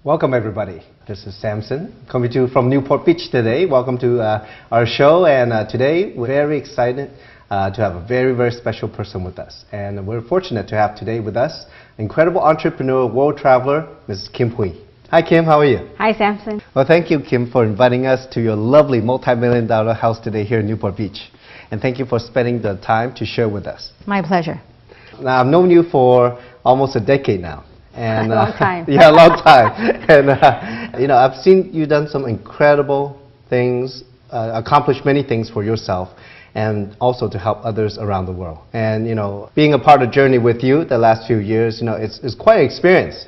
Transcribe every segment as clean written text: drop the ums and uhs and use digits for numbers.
Welcome everybody. This is Samson coming to you from Newport Beach today. Welcome to our show, and today we're very excited to have a very special person with us. And we're fortunate to have today with us incredible entrepreneur, world traveler, Mrs. Kim Hui. Hi Kim, how are you? Hi Samson. Well, thank you Kim for inviting us to your lovely multi-million-dollar house today here in Newport Beach. And thank you for spending the time to share with us. My pleasure. Now I've known you for almost a decade now. And, a long time. Yeah, a long time. And you know, I've seen you done some incredible things, accomplished many things for yourself, and also to help others around the world. And you know, being a part of the journey with you the last few years, you know, it's quite an experience.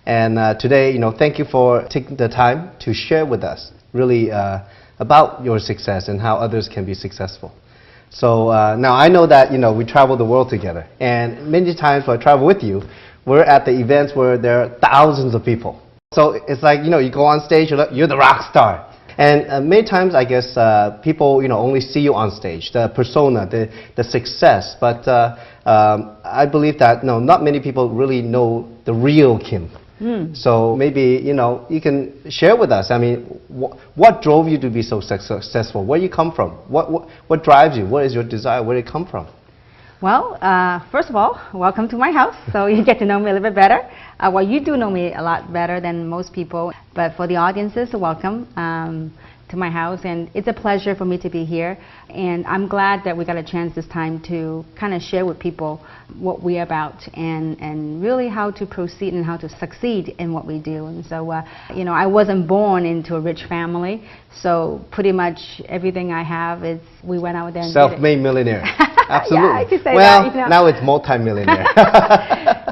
And today, you know, thank you for taking the time to share with us really about your success and how others can be successful. So now I know that, you know, we travel the world together, and many times when I travel with you, we're at the events where there are thousands of people. So it's like, you know, you go on stage, you're the rock star. And many times, I guess, people, you know, only see you on stage, the persona, the success. But I believe that, no, not many people really know the real Kim. So maybe, you know, you can share with us, I mean, what drove you to be so successful? Where you come from? What drives you? What is your desire? Where did it come from? Well, first of all, welcome to my house, so you get to know me a little bit better. Well, you do know me a lot better than most people, but for the audiences, welcome to my house, and it's a pleasure for me to be here. And I'm glad that we got a chance this time to kind of share with people what we're about and really how to proceed and how to succeed in what we do. And so, you know, I wasn't born into a rich family, so pretty much everything I have is we went out there and self-made millionaire. Absolutely. Yeah, I could say well, that, you know. Now it's multi-millionaire.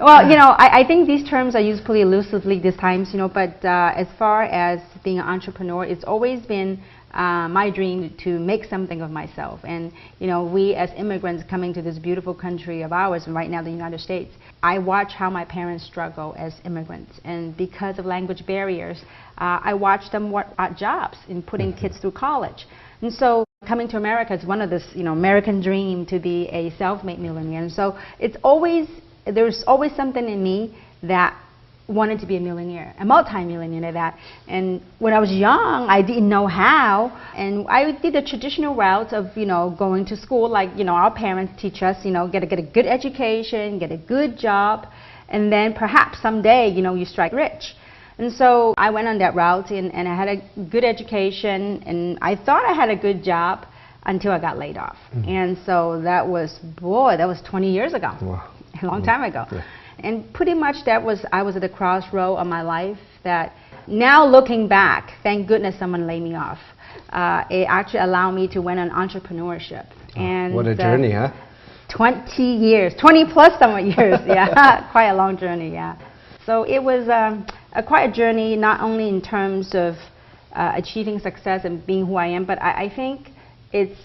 Well, you know, I think these terms are used pretty loosely these times, you know, but as far as being an entrepreneur, it's always been my dream to make something of myself. And, you know, we as immigrants coming to this beautiful country of ours, and right now the United States, I watch how my parents struggle as immigrants. And because of language barriers, I watch them work odd jobs in putting kids through college. And so coming to America is one of this, you know, American dream to be a self-made millionaire. And so it's always, there's always something in me that wanted to be a millionaire, a multi-millionaire that. And when I was young, I didn't know how. And I did the traditional route of, you know, going to school like, you know, our parents teach us, you know, get a good education, get a good job, and then perhaps someday, you know, you strike rich. And so I went on that route, and I had a good education, and I thought I had a good job until I got laid off. And so that was 20 years ago. Wow. A long time ago. Yeah. And pretty much I was at the crossroad of my life that now looking back, thank goodness someone laid me off. It actually allowed me to went on entrepreneurship. And what a journey, huh? 20 years, 20 plus some years, yeah, quite a long journey, yeah. So it was quite a journey, not only in terms of achieving success and being who I am, but I think it's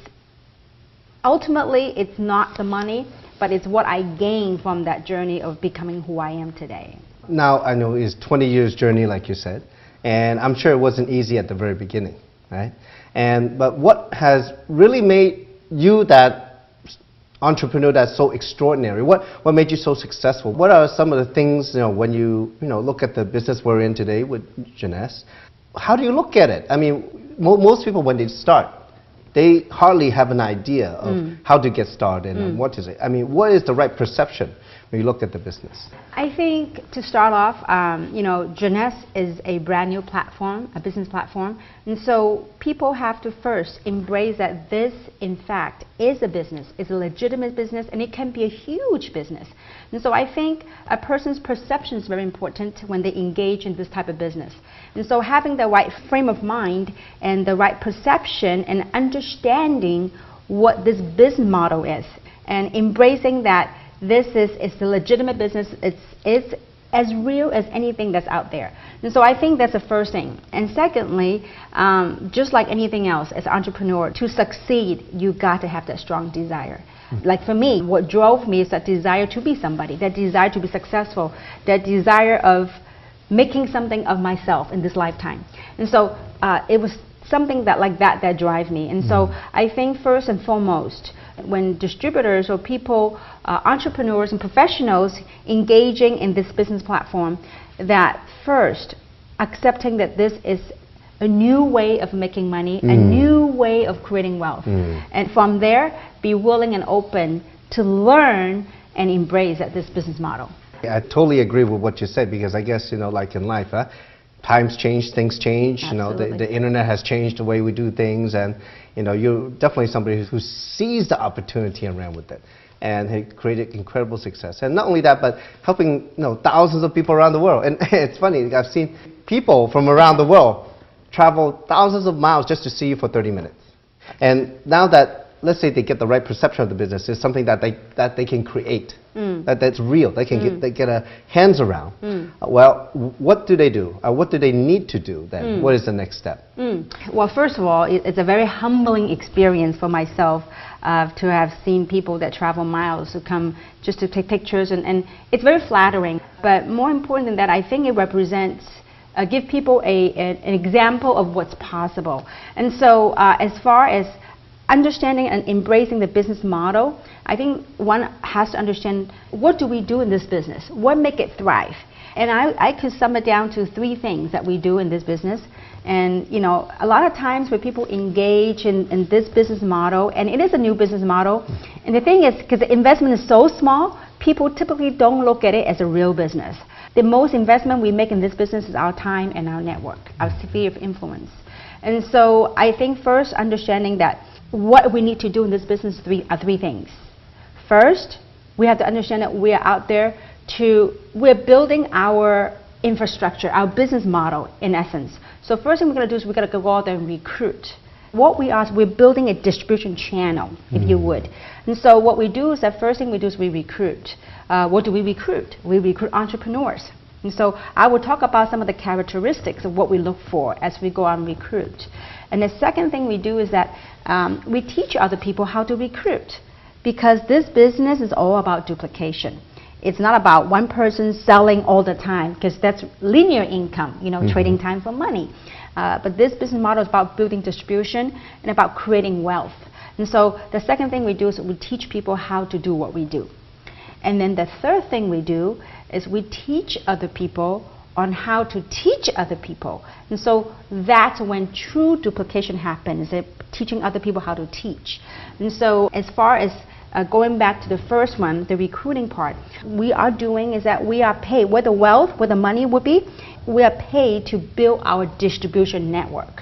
ultimately it's not the money, but it's what I gained from that journey of becoming who I am today. Now I know it's 20 years journey, like you said, and I'm sure it wasn't easy at the very beginning, right? But what has really made you that entrepreneur that's so extraordinary? What made you so successful? What are some of the things, you know, when you look at the business we're in today with Jeunesse? How do you look at it? I mean, most people when they start, they hardly have an idea of how to get started and what is it. I mean, what is the right perception when you look at the business? I think to start off, you know, Jeunesse is a brand new platform, a business platform, and so people have to first embrace that this, in fact, is a business, it's a legitimate business, and it can be a huge business. And so I think a person's perception is very important when they engage in this type of business. And so having the right frame of mind and the right perception and understanding what this business model is, and embracing that this is a legitimate business, it's as real as anything that's out there. And so I think that's the first thing. And secondly, just like anything else, as an entrepreneur, to succeed, you got to have that strong desire. Like for me, what drove me is that desire to be somebody, that desire to be successful, that desire of making something of myself in this lifetime. And so it was something that drives me. And so I think first and foremost, when distributors or people, entrepreneurs and professionals engaging in this business platform, that first accepting that this is a new way of making money, a new way of creating wealth. And from there, be willing and open to learn and embrace this business model. I totally agree with what you said, because I guess, like in life, times change, things change. Absolutely. The internet has changed the way we do things, and you're definitely somebody who sees the opportunity and ran with it, and had created incredible success. And not only that, but helping thousands of people around the world. And it's funny, I've seen people from around the world travel thousands of miles just to see you for 30 minutes. And now that, let's say they get the right perception of the business, it's something that they can create, that's real, they can get a hands around. Well, what do they do? What do they need to do then? What is the next step? Well, first of all, it's a very humbling experience for myself to have seen people that travel miles to come just to take pictures, and it's very flattering. But more important than that, I think it represents give people an example of what's possible. And so as far as understanding and embracing the business model, I think one has to understand, what do we do in this business? What make it thrive? And I could sum it down to 3 things that we do in this business. And a lot of times when people engage in this business model, and it is a new business model, and the thing is, because the investment is so small, people typically don't look at it as a real business. The most investment we make in this business is our time and our network, our sphere of influence. And so I think first understanding that what we need to do in this business are 3 things. First, we have to understand that we are out there we're building our infrastructure, our business model in essence. So first thing we're going to do is we're going to go out there and recruit. What we are is we're building a distribution channel, if you would. And so what we do is that first thing we do is we recruit. What do we recruit? We recruit entrepreneurs. And so I will talk about some of the characteristics of what we look for as we go out and recruit. And the second thing we do is that we teach other people how to recruit, because this business is all about duplication. It's not about one person selling all the time, because that's linear income, trading time for money. But this business model is about building distribution and about creating wealth. And so the second thing we do is we teach people how to do what we do. And then the third thing we do is we teach other people on how to teach other people. And so that's when true duplication happens, teaching other people how to teach. And so as far as going back to the first one, the recruiting part, we are doing is that we are paid, where the wealth, where the money would be, we are paid to build our distribution network.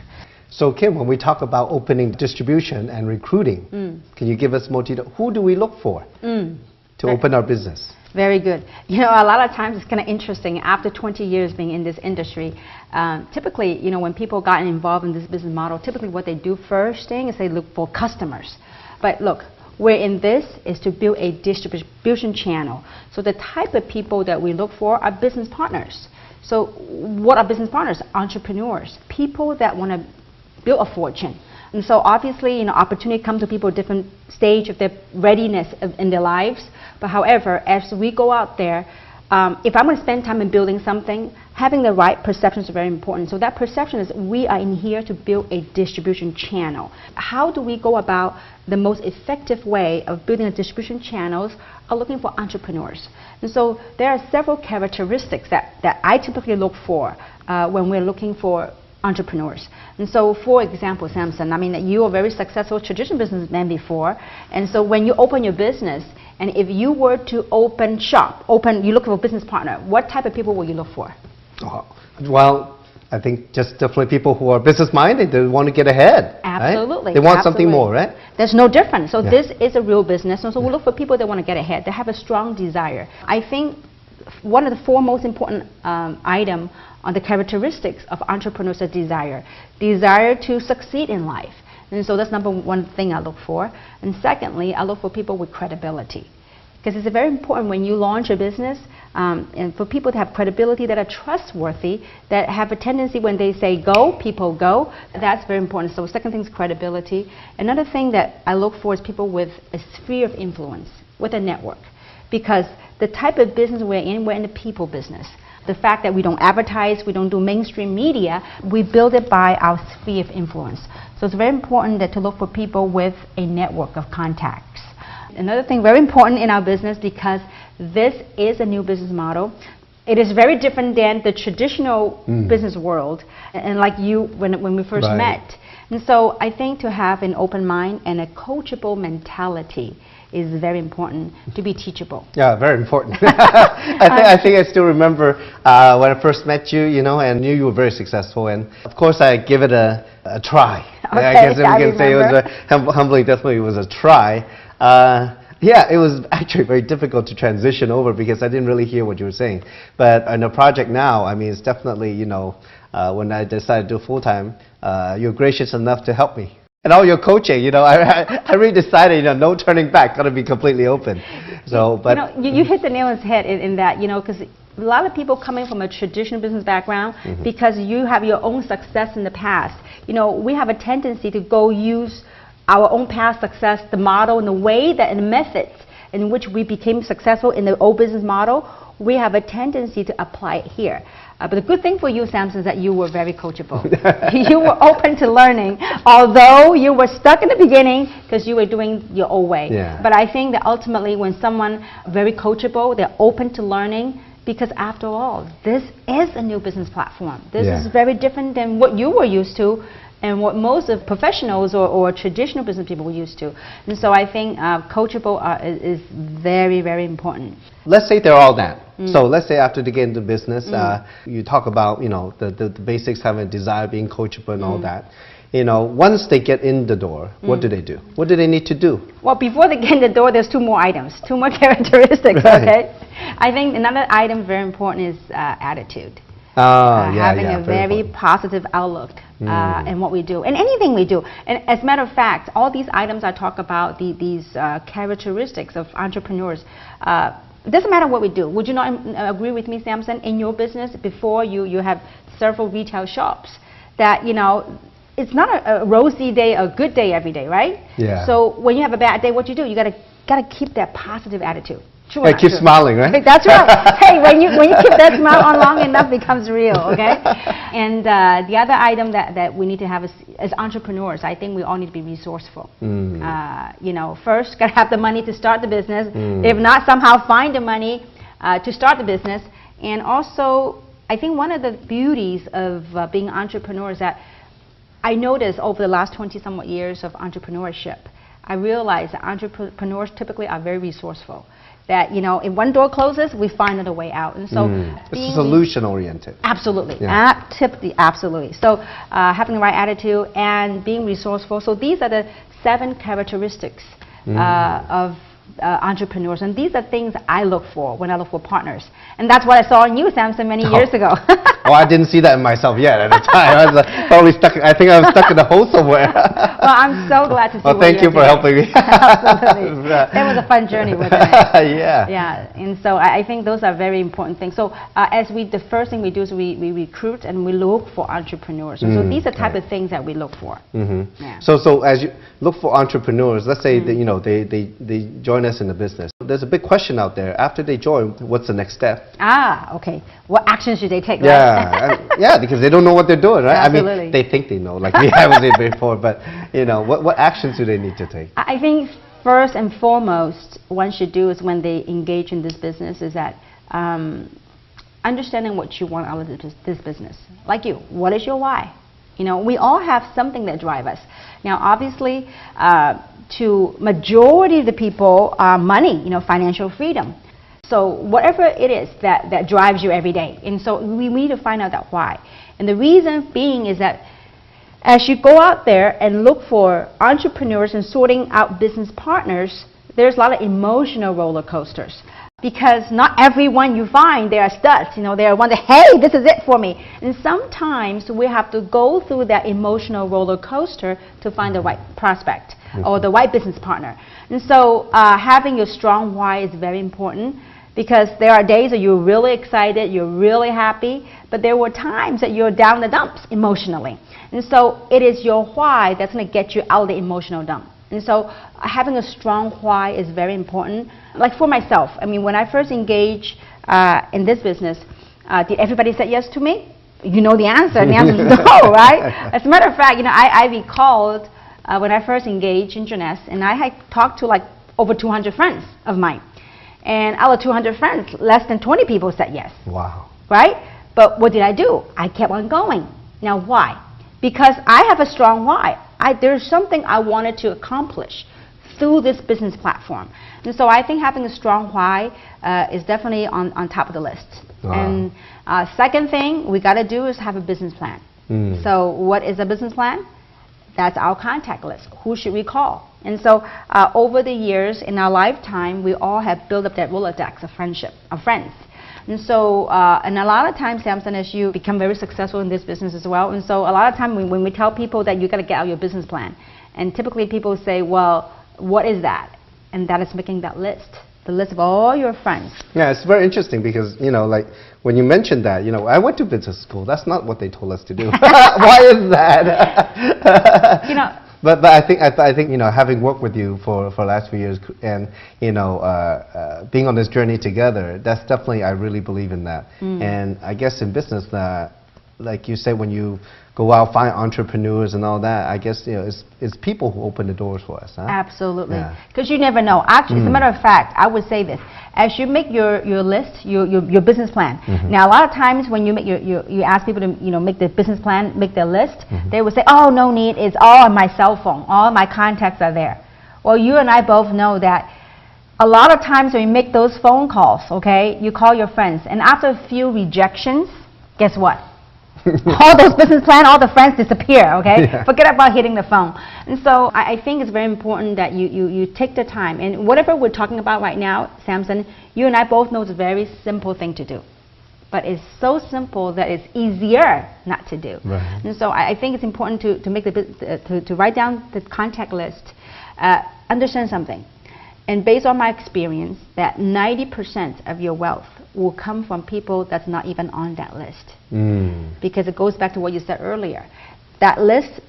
So Kim, when we talk about opening distribution and recruiting, can you give us more detail? Who do we look for to open our business? Very good. A lot of times it's kind of interesting. After 20 years being in this industry, typically, when people got involved in this business model, typically what they do first thing is they look for customers. But look, we're in this is to build a distribution channel. So the type of people that we look for are business partners. So what are business partners? Entrepreneurs, people that want to build a fortune. And so obviously, opportunity comes to people at different stage of their readiness in their lives. But however, as we go out there, if I'm going to spend time in building something, having the right perception is very important. So that perception is we are in here to build a distribution channel. How do we go about the most effective way of building a distribution channels are looking for entrepreneurs. And so there are several characteristics that I typically look for when we're looking for entrepreneurs. And so, for example, Samson, you are a very successful traditional businessman before, and so when you open your business, and if you were to open shop, you look for a business partner, what type of people will you look for? Well, I think just definitely people who are business-minded, they want to get ahead. Absolutely. Right? They want something more, right? There's no difference. So this is a real business, and so we look for people that want to get ahead, that have a strong desire. I think one of the 4 most important items on the characteristics of entrepreneurs is desire to succeed in life. And so that's number 1 thing I look for. And secondly, I look for people with credibility. Because it's very important when you launch a business, and for people to have credibility, that are trustworthy, that have a tendency when they say go, people go. That's very important. So second thing is credibility. Another thing that I look for is people with a sphere of influence, with a network. Because the type of business we're in the people business. The fact that we don't advertise, we don't do mainstream media, we build it by our sphere of influence. So it's very important to look for people with a network of contacts. Another thing very important in our business, because this is a new business model, It is very different than the traditional business world, and like you when we first Right. met. And so I think to have an open mind and a coachable mentality is very important, to be teachable. Yeah, very important. I think I still remember when I first met you, you know, and knew you were very successful. And of course, I give it a try. Okay, I guess we I can say it was remember. humbly, definitely it was a try. Yeah, it was actually very difficult to transition over because I didn't really hear what you were saying. But in a project now, I mean, it's definitely, you know, when I decided to do full-time, you're gracious enough to help me. And all your coaching, you know, I really decided, you know, no turning back, got to be completely open. So, but you know, you hit the nail on the head in that, you know, because a lot of people coming from a traditional business background, because you have your own success in the past, you know, we have a tendency to go use our own past success, the model, and the way that and the methods in which we became successful in the old business model, we have a tendency to apply it here. But the good thing for you, Samson, is that you were very coachable. You were open to learning, although you were stuck in the beginning because you were doing your old way. Yeah. But I think that ultimately when someone very coachable, they're open to learning, because after all, this is a new business platform. This Yeah. is very different than what you were used to and what most of professionals or traditional business people were used to. And so I think coachable is very, very important. let's say they're all that. So let's say after they get into business, you talk about, you know, the basics, having a desire, being coachable and all that. You know, once they get in the door, what do they do? What do they need to do? Well, before they get in the door, there's two more items, two more characteristics, Right. okay? I think another item very important is attitude. Having a very positive outlook in what we do and anything we do. And as a matter of fact, all these items I talk about, these characteristics of entrepreneurs, it doesn't matter what we do. Would you not agree with me, Samson? In your business, before you have several retail shops, that, you know, it's not a rosy day, a good day every day, right? Yeah. So when you have a bad day, what you do? You gotta keep that positive attitude. True or Hey, not keep true? smiling, right? That's right. Hey, when you keep that smile on long enough, it becomes real, okay? And the other item that we need to have is, as entrepreneurs, I think we all need to be resourceful. You know, first, got to have the money to start the business. If not, somehow find the money to start the business. And also, I think one of the beauties of being an entrepreneur is that I noticed over the last 20-somewhat years of entrepreneurship, I realized that entrepreneurs typically are very resourceful. That, you know, if one door closes, we find another way out. And so It's solution oriented. absolutely, Yeah. absolutely. So having the right attitude and being resourceful. So these are the 7 characteristics of entrepreneurs, and these are things I look for when I look for partners. And that's what I saw in you, Samson, many years ago. Oh, I didn't see that in myself yet at the time. I was probably stuck. I think I was stuck in a hole somewhere. Well, I'm so glad to see. Well, what thank you're you for doing. helping me. Absolutely, that was a fun journey, wasn't it? Yeah. Yeah, and so I think those are very important things. So the first thing we do is we recruit and we look for entrepreneurs. And so these are the type of things that we look for. Yeah. So as you look for entrepreneurs, let's say that, you know, they join us in the business. There's a big question out there. After they join, what's the next step? Okay. What actions should they take? Right? Yeah, yeah, because they don't know what they're doing, right? I Absolutely. mean, they think they know, like we haven't did before, but you know, what actions do they need to take? I think first and foremost, one should do is when they engage in this business is that understanding what you want out of this business. Like you, what is your why? You know, we all have something that drives us. Now, obviously, to majority of the people, money, you know, financial freedom. So whatever it is that drives you every day. And so we need to find out that why. And the reason being is that as you go out there and look for entrepreneurs and sorting out business partners, there's a lot of emotional roller coasters. Because not everyone you find, they are studs. You know, they are one that, hey, this is it for me. And sometimes we have to go through that emotional roller coaster to find the right prospect or the right business partner. And so having a strong why is very important, because there are days that you're really excited, you're really happy, but there were times that you're down the dumps emotionally. And so it is your why that's going to get you out of the emotional dump. And so having a strong why is very important. Like for myself, I mean, when I first engaged in this business, did everybody say yes to me? You know the answer, and the answer is no, right? As a matter of fact, you know, I recalled when I first engaged in Jeunesse, and I had talked to like over 200 friends of mine. And out of 200 friends, less than 20 people said yes. Wow. Right? But what did I do? I kept on going. Now, why? Because I have a strong why. There's something I wanted to accomplish through this business platform. And so I think having a strong why is definitely on top of the list. Wow. And second thing we got to do is have a business plan. So what is a business plan? That's our contact list. Who should we call? And so over the years, in our lifetime, we all have built up that Rolodex of friendship, of friends. And so, and a lot of times, Samson, as you become very successful in this business as well, and so a lot of time when we tell people that you got to get out your business plan, and typically people say, well, what is that? And that is making that list, the list of all your friends. Yeah, it's very interesting because, you know, like when you mentioned that, you know, I went to business school. That's not what they told us to do. Why is that? You know, But I think you know, having worked with you for the last few years and you know being on this journey together, that's definitely, I really believe in that. And I guess in business, like you say, when you go out find entrepreneurs and all that, I guess, you know, it's people who open the doors for us. Huh? Absolutely, because you never know. Actually, as a matter of fact, I would say this: as you make your list, your business plan. Now, a lot of times when you make you ask people to, you know, make the business plan, make their list, they would say, "Oh, no need. It's all on my cell phone. All my contacts are there." Well, you and I both know that a lot of times when you make those phone calls, okay, you call your friends, and after a few rejections, guess what? All those business plans, all the friends disappear, okay? Yeah. Forget about hitting the phone. And so I think it's very important that you take the time. And whatever we're talking about right now, Samson, you and I both know it's a very simple thing to do. But it's so simple that it's easier not to do. Right. And so I think it's important to make to write down the contact list, understand something. And based on my experience, that 90% of your wealth will come from people that's not even on that list. Because it goes back to what you said earlier. That list,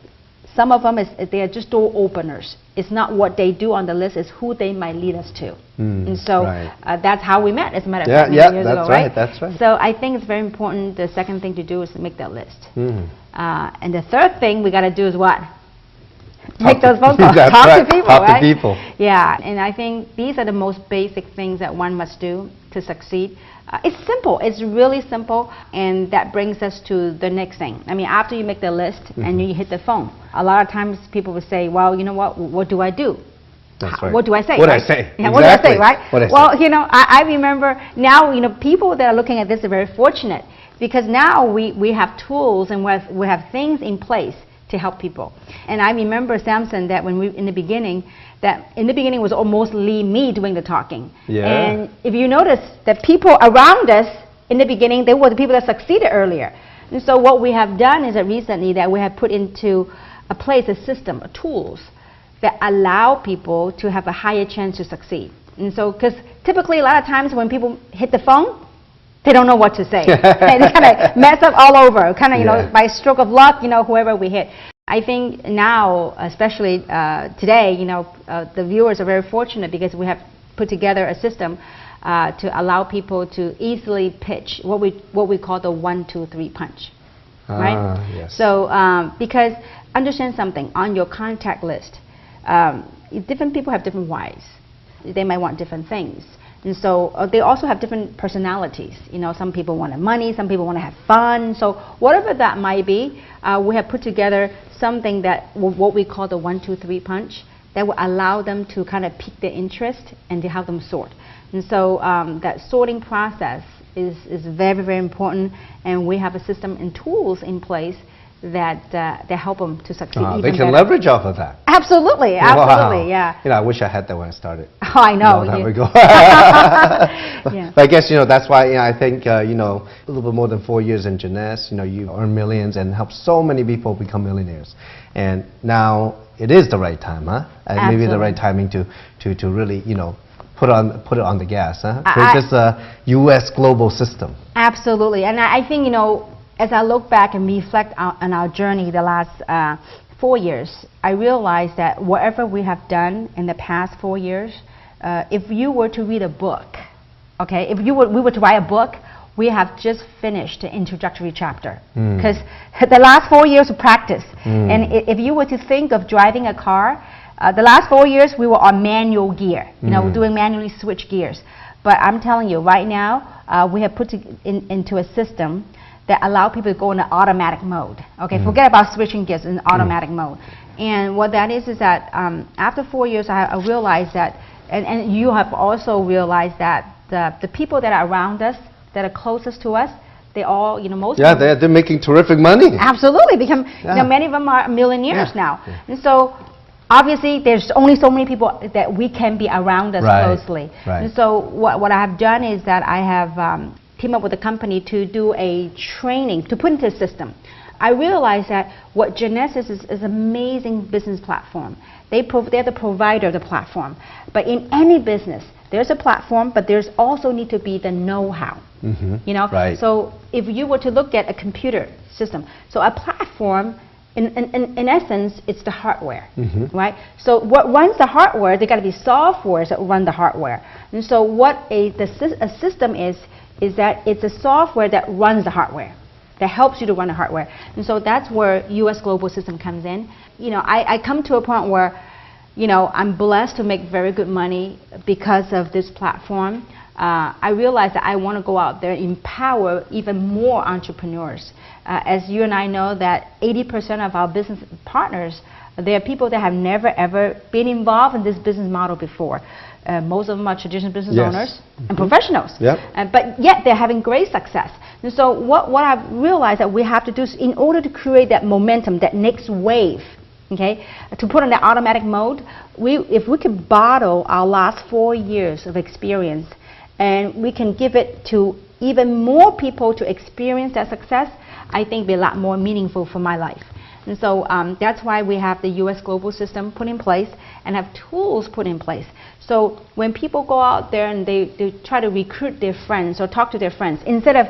some of them, they are just door openers. It's not what they do on the list, it's who they might lead us to. And so that's how we met, as a matter of fact, years ago, right? That's right. So I think it's very important. The second thing to do is to make that list. And the third thing we got to do is what? Make those phone calls. Talk to people, right? Talk to people. Yeah, and I think these are the most basic things that one must do to succeed. It's simple. It's really simple, and that brings us to the next thing. I mean, after you make the list and you hit the phone, a lot of times people will say, well, you know what do I do? That's right. What do I say? What do I say? Yeah, exactly. What do I say, right? Well, you know, I remember now, you know, people that are looking at this are very fortunate because now we have tools and we have things in place to help people. And I remember, Samson, that when in the beginning it was mostly me doing the talking. Yeah. And if you notice that people around us in the beginning, they were the people that succeeded earlier. And so what we have done is that recently that we have put into a place, a system, tools that allow people to have a higher chance to succeed. And so, because typically a lot of times when people hit the phone, they don't know what to say. And they kind of mess up all over, kind of, you know, by stroke of luck, you know, whoever we hit. I think now, especially today, you know, the viewers are very fortunate because we have put together a system to allow people to easily pitch what we call the 1, 2, 3 punch, right? Yes. So because understand something, on your contact list, different people have different whys. They might want different things. And so they also have different personalities. You know, some people want money, some people want to have fun. So whatever that might be, we have put together something that what we call the 1, 2, 3 punch that will allow them to kind of pique their interest and to help them sort. And so that sorting process is very, very important. And we have a system and tools in place that help them to succeed even they can better. Leverage off of that. Absolutely, absolutely, yeah. You know, I wish I had that when I started. Oh, I know. There we go. But I guess, you know, that's why, you know, I think, you know, a little bit more than 4 years in Jeunesse, you know, you earn millions and help so many people become millionaires. And now it is the right time, huh? And maybe the right timing to really, you know, put it on the gas, huh? Create this U.S. global system. Absolutely, and I think, you know, as I look back and reflect on our journey the last 4 years, I realized that whatever we have done in the past 4 years, if you were to read a book, okay, if we were to write a book, we have just finished the introductory chapter. Because the last 4 years of practice, and if you were to think of driving a car, the last 4 years we were on manual gear, you know, doing manually switch gears. But I'm telling you, right now, we have put into a system that allow people to go in an automatic mode. Okay, forget about switching gears in automatic mode. And what that is that after 4 years, I realized that, and you have also realized that the people that are around us, that are closest to us, they all, most of them, they're making terrific money. absolutely become, many of them are millionaires now. And so, obviously, there's only so many people that we can be around us closely. And so, what I have done is that I have teamed up with a company to do a training, to put into a system. I realized that what Genesis is an amazing business platform. They're the provider of the platform. But in any business, there's a platform, but there's also need to be the know-how. So if you were to look at a computer system, so a platform, in essence, it's the hardware, right? So what runs the hardware, there got to be softwares that run the hardware. And so what a system is that it's a software that runs the hardware, that helps you to run the hardware. And so that's where US Global System comes in. I come to a point where, I'm blessed to make very good money because of this platform. I realized that I want to go out there and empower even more entrepreneurs. As you and I know that 80% of our business partners, they are people that have never ever been involved in this business model before. Most of them are traditional business owners and professionals, but yet they're having great success. And so what I've realized that we have to do is, in order to create that momentum, that next wave, okay, to put on that automatic mode, if we can bottle our last 4 years of experience and we can give it to even more people to experience that success, I think it'll be a lot more meaningful for my life. And so that's why we have the US Global System put in place and have tools put in place. So when people go out there and they try to recruit their friends or talk to their friends, instead of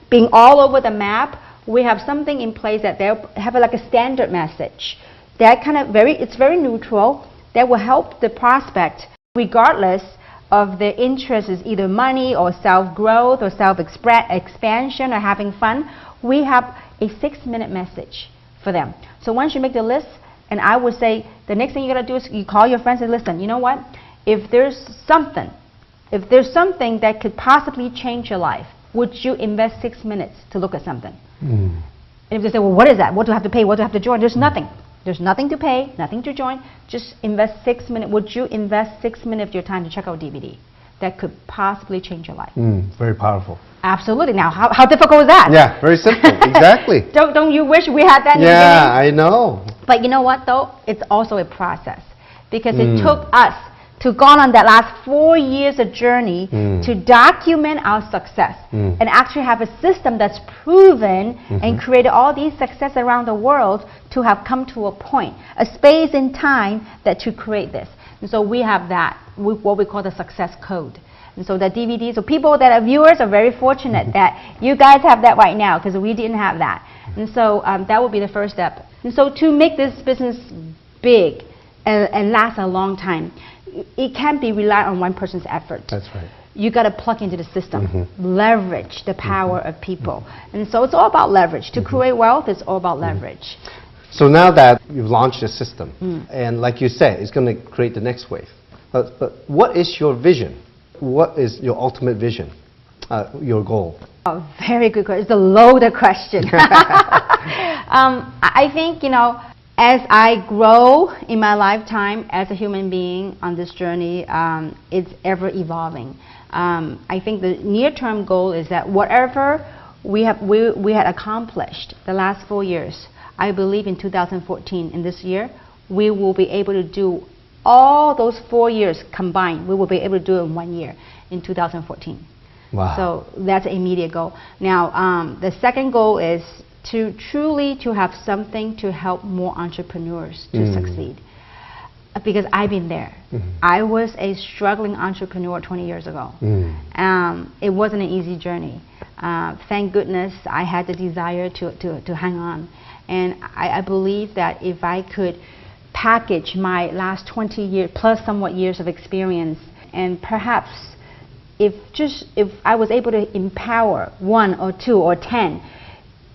being all over the map, we have something in place that they have like a standard message. That it's very neutral, that will help the prospect regardless of their interest is either money or self-growth or self-expansion or having fun. We have a 6-minute message for them. So once you make the list, and I would say the next thing you got to do is you call your friends and listen, you know what? If there's something that could possibly change your life, would you invest 6 minutes to look at something? And if they say, well, what is that? What do I have to pay? What do I have to join? There's nothing. There's nothing to pay, nothing to join. Just invest 6 minutes. Would you invest 6 minutes of your time to check out DVD that could possibly change your life? Very powerful. Absolutely. Now, how difficult is that? Yeah, very simple. Exactly. Don't you wish we had that in the beginning? Yeah, I know. But you know what, though? It's also a process. Because it took us to go on that last 4 years of journey to document our success and actually have a system that's proven and created all these success around the world to have come to a point, a space in time that to create this. And so we have that, what we call the success code. And so the DVD, so people that are viewers are very fortunate that you guys have that right now, because we didn't have that. And so that would be the first step. And so to make this business big and last a long time, it can't be reliant on one person's effort. That's right. You got to plug into the system, leverage the power of people. And so it's all about leverage. To create wealth, it's all about leverage. So now that you've launched the system, and like you said, it's going to create the next wave. But what is your vision? What is your ultimate vision, your goal? Oh, very good question. It's a loaded question. I think, as I grow in my lifetime as a human being on this journey, it's ever evolving. I think the near-term goal is that whatever we had accomplished the last 4 years, I believe in 2014, in this year, we will be able to do all those 4 years combined. We will be able to do it in 1 year, in 2014. Wow. So that's an immediate goal. Now, the second goal is to truly have something to help more entrepreneurs to succeed. Because I've been there. I was a struggling entrepreneur 20 years ago. It wasn't an easy journey. Thank goodness I had the desire to hang on. And I believe that if I could package my last 20 years plus somewhat years of experience, and perhaps if I was able to empower 1 or 2 or 10,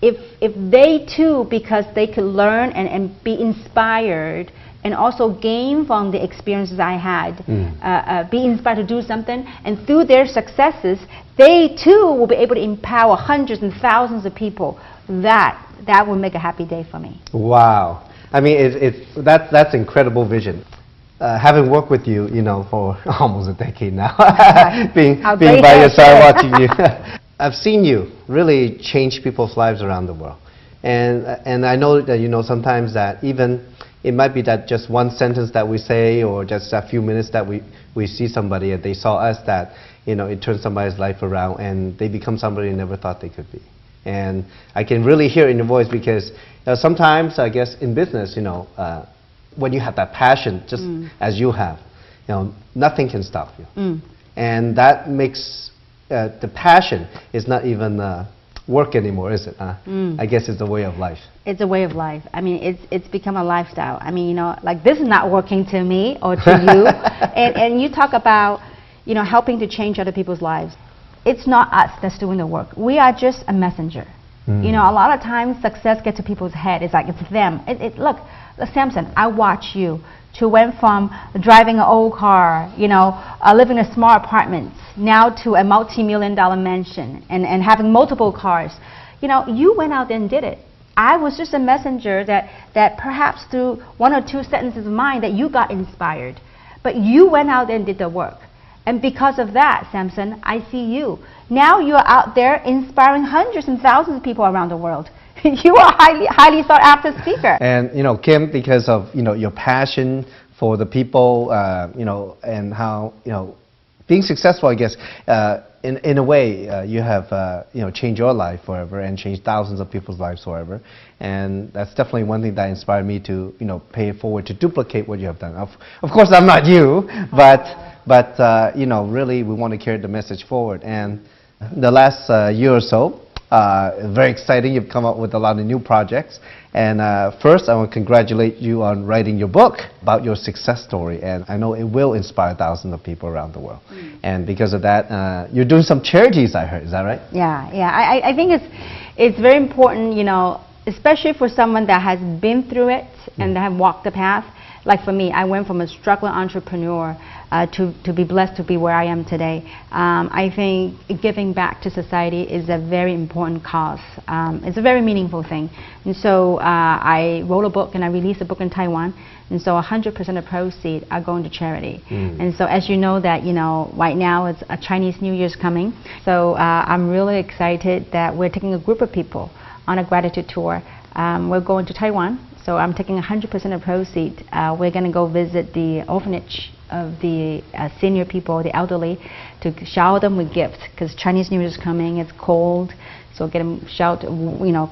if they too, because they could learn and be inspired and also gain from the experiences I had, be inspired to do something, and through their successes, they too will be able to empower hundreds and thousands of people. That will make a happy day for me. Wow. I mean, that's incredible vision. Having worked with you, for almost a decade now, being by your side watching you, I've seen you really change people's lives around the world. And I know that, sometimes that even it might be that just one sentence that we say or just a few minutes that we see somebody and they saw us that, it turns somebody's life around and they become somebody they never thought they could be. And I can really hear in your voice because sometimes, I guess, in business, when you have that passion, just as you have, nothing can stop you. And that makes the passion is not even work anymore, is it? I guess it's a way of life. It's a way of life. I mean, it's become a lifestyle. I mean, like this is not working to me or to you. And you talk about, helping to change other people's lives. It's not us that's doing the work. We are just a messenger. A lot of times success gets to people's head. It's like it's them. Look, Samson, I watch you to went from driving an old car, living in a small apartment, now to a multi-million-dollar mansion and having multiple cars. You went out there and did it. I was just a messenger that perhaps through one or two sentences of mine that you got inspired. But you went out there and did the work. And because of that, Samson, I see you. Now you're out there inspiring hundreds and thousands of people around the world. You are a highly sought after speaker. And Kim, because of your passion for the people, and how being successful, I guess, in a way, you have changed your life forever and changed thousands of people's lives forever. And that's definitely one thing that inspired me to pay it forward to duplicate what you have done. Of course, I'm not you, but really we want to carry the message forward. And the last year or so, very exciting. You've come up with a lot of new projects. And first, I want to congratulate you on writing your book about your success story. And I know it will inspire thousands of people around the world. And because of that, you're doing some charities, I heard. Is that right? Yeah. I think it's very important, especially for someone that has been through it and that have walked the path. Like for me, I went from a struggling entrepreneur to be blessed to be where I am today. I think giving back to society is a very important cause. It's a very meaningful thing. And so I wrote a book and I released a book in Taiwan. And so 100% of proceeds are going to charity. And so as you know that, right now it's a Chinese New Year's coming. So I'm really excited that we're taking a group of people on a gratitude tour. We're going to Taiwan. So I'm taking 100% of proceeds. We're going to go visit the orphanage of the senior people, the elderly, to shower them with gifts because Chinese New Year is coming. It's cold, so get them showered,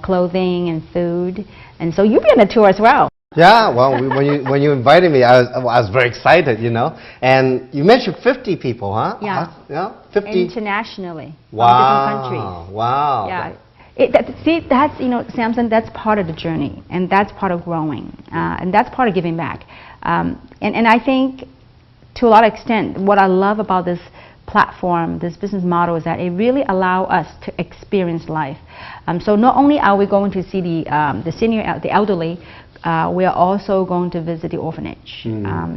clothing and food. And so you'll be on the tour as well. Yeah, well, when you invited me, I was very excited, And you mentioned 50 people, huh? Yeah. 50 internationally. Wow. From different countries. Wow. Yeah. That's Samson. That's part of the journey, and that's part of growing, and that's part of giving back. And I think, to a lot of extent, what I love about this platform, this business model, is that it really allows us to experience life. So not only are we going to see the senior, the elderly, we are also going to visit the orphanage,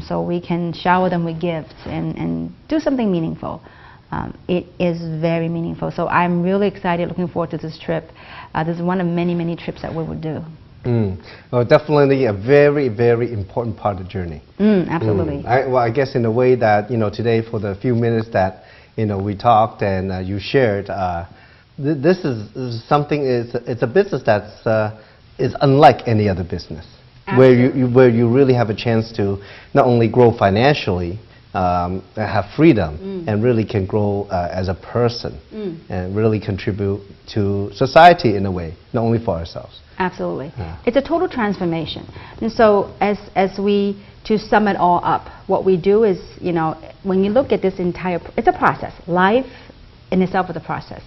so we can shower them with gifts and do something meaningful. It is very meaningful. So I'm really excited, looking forward to this trip. This is one of many, many trips that we would do. Well, definitely a very, very important part of the journey. Absolutely. I guess in a way that, today for the few minutes that, we talked and you shared, this is something, it's a business that's is unlike any other business. Absolutely. Where you really have a chance to not only grow financially, have freedom and really can grow as a person and really contribute to society in a way, not only for ourselves. Absolutely. Yeah. It's a total transformation. And so as we, to sum it all up, what we do is, when you look at this entire, it's a process. Life in itself is a process.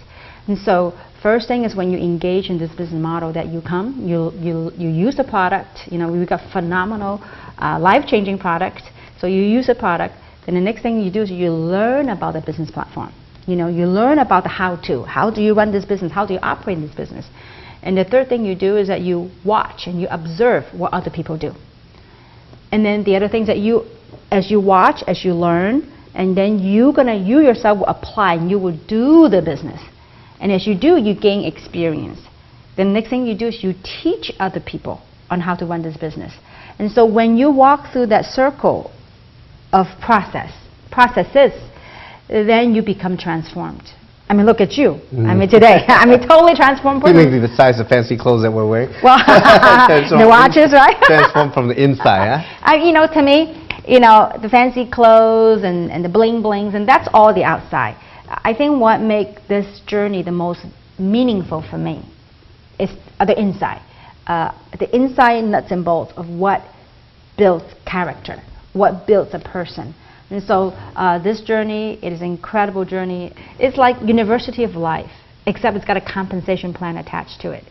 And so first thing is when you engage in this business model that you use the product, we've got phenomenal life-changing product. So you use the product. And the next thing you do is you learn about the business platform. You learn about the how-to. How do you run this business? How do you operate this business? And the third thing you do is that you watch and you observe what other people do. And then the other things that as you watch, as you learn, and then you yourself will apply and you will do the business. And as you do, you gain experience. The next thing you do is you teach other people on how to run this business. And so when you walk through that circle of processes, then you become transformed. I mean, look at you. I mean, today. I mean, totally transformed person. Feeling the size of fancy clothes that we're wearing. Well, the watches, right? Transformed from the inside, huh? You know, to me, you know, the fancy clothes and the bling blings, and that's all the outside. I think what makes this journey the most meaningful for me is the inside. The inside nuts and bolts of what builds character, what builds a person. And so this journey, it is an incredible journey. It's like University of Life, except it's got a compensation plan attached to it.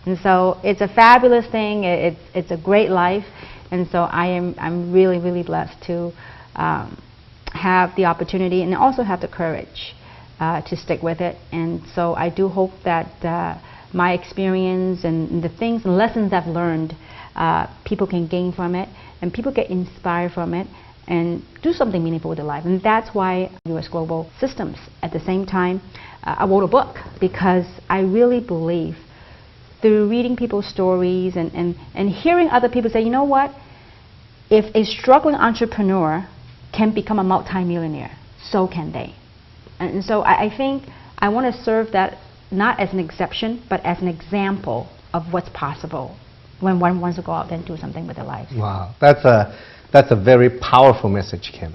And so it's a fabulous thing. It's a great life. And so I'm really, really blessed to have the opportunity and also have the courage to stick with it. And so I do hope that my experience and the things and lessons I've learned, people can gain from it, and people get inspired from it, and do something meaningful with their life. And that's why US Global Systems. At the same time, I wrote a book because I really believe through reading people's stories and hearing other people say, you know what, if a struggling entrepreneur can become a multimillionaire, so can they. And so I think I want to serve that not as an exception, but as an example of what's possible when one wants to go out and do something with their life. Wow, that's a very powerful message, Kim.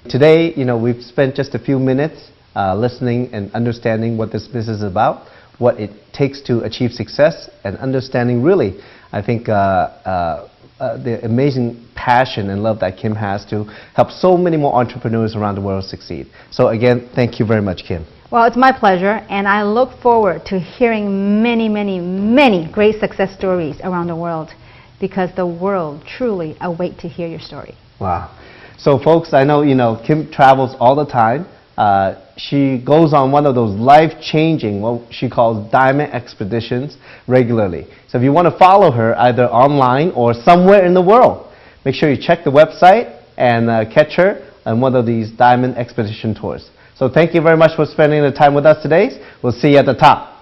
Today, you know, we've spent just a few minutes listening and understanding what this business is about, what it takes to achieve success, and understanding really, I think, the amazing passion and love that Kim has to help so many more entrepreneurs around the world succeed. So again, thank you very much, Kim. Well, it's my pleasure, and I look forward to hearing many, many, many great success stories around the world, because the world truly awaits to hear your story. Wow. So folks, I know, you know, Kim travels all the time. She goes on one of those life-changing, what she calls diamond expeditions regularly. So if you want to follow her either online or somewhere in the world, make sure you check the website and catch her on one of these diamond expedition tours. So thank you very much for spending the time with us today. We'll see you at the top.